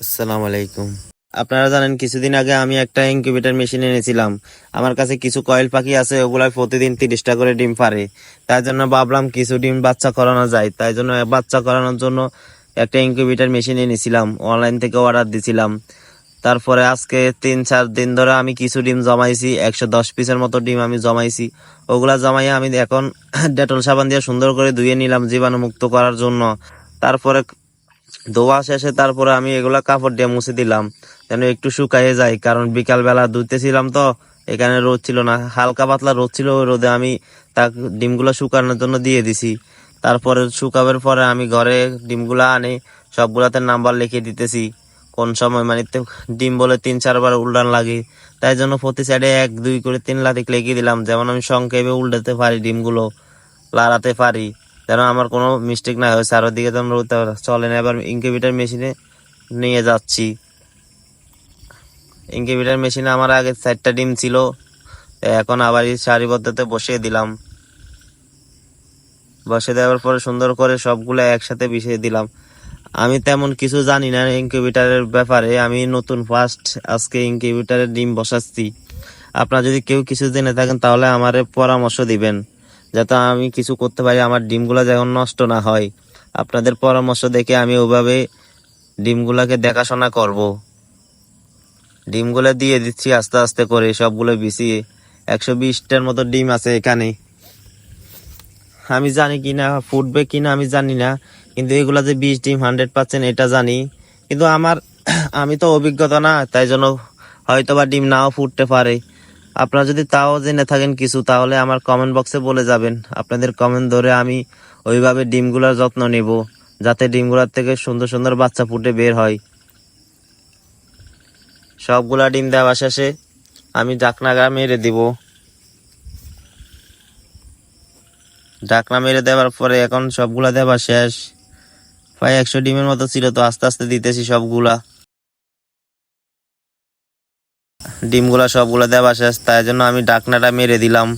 আসসালামু আলাইকুম। আপনারা জানেন কিছুদিন আগে আমি একটা ইনকিউবেটর মেশিন এনেছিলাম। আমার কাছে কিছু কয়েল পাখি আছে, ওগুলা প্রতিদিন 30টা করে ডিম পারে। তাই জন্য ভাবলাম কিছু ডিম বাচ্চা করানো যায়, তাই জন্য বাচ্চা করানোর জন্য একটা ইনকিউবেটর মেশিন এনেছিলাম, অনলাইন থেকে অর্ডার দিছিলাম। তারপরে আজকে 3-4 দিন ধরে আমি কিছু ডিম জমাইছি, 110 পিসের মতো ডিম আমি জমাইছি। ওগুলা জমাইয়া আমি এখন ডেটল সাবান দিয়ে সুন্দর করে ধুয়ে নিলাম জীবাণুমুক্ত করার জন্য। তারপরে ধোয়া শেষে তারপরে আমি এগুলা কাপড় দিয়ে মুছে দিলাম যেন একটু শুকাইয়ে যায়, কারণ বিকাল বেলা ধুইতেছিলাম তো এখানে রোদ ছিল না, হালকা পাতলা রোদ ছিল, ওই রোদে আমি তা ডিমগুলো শুকানোর জন্য দিয়ে দিছি। তারপরে শুকাবার পরে আমি ঘরে ডিমগুলা আনি, সবগুলাতে নাম্বার লিখে দিতেছি কোন সময়, মানে ডিম বলে 3-4 বার উল্টান লাগে, তাই জন্য প্রতি সাইডে 1-2-3 লাথি লিখে দিলাম, যেমন আমি সংক্ষেপে উল্টাতে পারি, ডিমগুলো লাড়াতে পারি, যেন আমার কোনো মিস্টেক না হয়। চারদিকে যেন চলে না। এবার ইনকিউবেটর মেশিনে নিয়ে যাচ্ছি। ইনকিউবেটর মেশিনে আমার আগে 4টা ডিম ছিল, এখন আবার এই সারিবদ্ধতে বসিয়ে দিলাম। বসিয়ে দেওয়ার পরে সুন্দর করে সবগুলো একসাথে মিশিয়ে দিলাম। আমি তেমন কিছু জানি না ইনকিউবেটরের ব্যাপারে, আমি নতুন ফার্স্ট আজকে ইনকিউবেটরের ডিম বসাচ্ছি। আপনারা যদি কেউ কিছু জেনে থাকেন তাহলে আমারে পরামর্শ দিবেন, যাতে আমি কিছু করতে পারি, আমার ডিমগুলা যেন নষ্ট না হয়। আপনাদের পরামর্শ দেখে আমি ওইভাবে ডিমগুলাকে দেখাশোনা করব। ডিমগুলো দিয়ে দিচ্ছি আস্তে আস্তে করে সবগুলো বিছিয়ে। 120টার মতো ডিম আছে এখানে। আমি জানি কিনা ফুটবে কিনা আমি জানি না, কিন্তু এগুলা যে 20 ডিম 100% এটা জানি। কিন্তু আমি তো অভিজ্ঞতা না, তাই জন্য হয়তো বা ডিম নাও ফুটতে পারে। আপনারা যদি তাও জেনে থাকেন কিছু, তাহলে আমার কমেন্ট বক্সে বলে যাবেন। আপনাদের কমেন্ট ধরে আমি ওইভাবে ডিমগুলোর যত্ন নেব, যাতে ডিমগুলোর থেকে সুন্দর সুন্দর বাচ্চা ফুটে বের হয়। সবগুলা ডিম দেওয়া শেষে আমি ঢাকনা মেরে দিব। ঢাকনা মেরে দেওয়ার পরে এখন সবগুলা দেওয়া শেষ। প্রায় 100 ডিমের মতো ছিল, তো আস্তে আস্তে দিতেছি সবগুলা। ডিমগুলা সবগুলা দেওয়া শেষ, তাই জন্য আমি ঢাকনাটা মেরে দিলাম।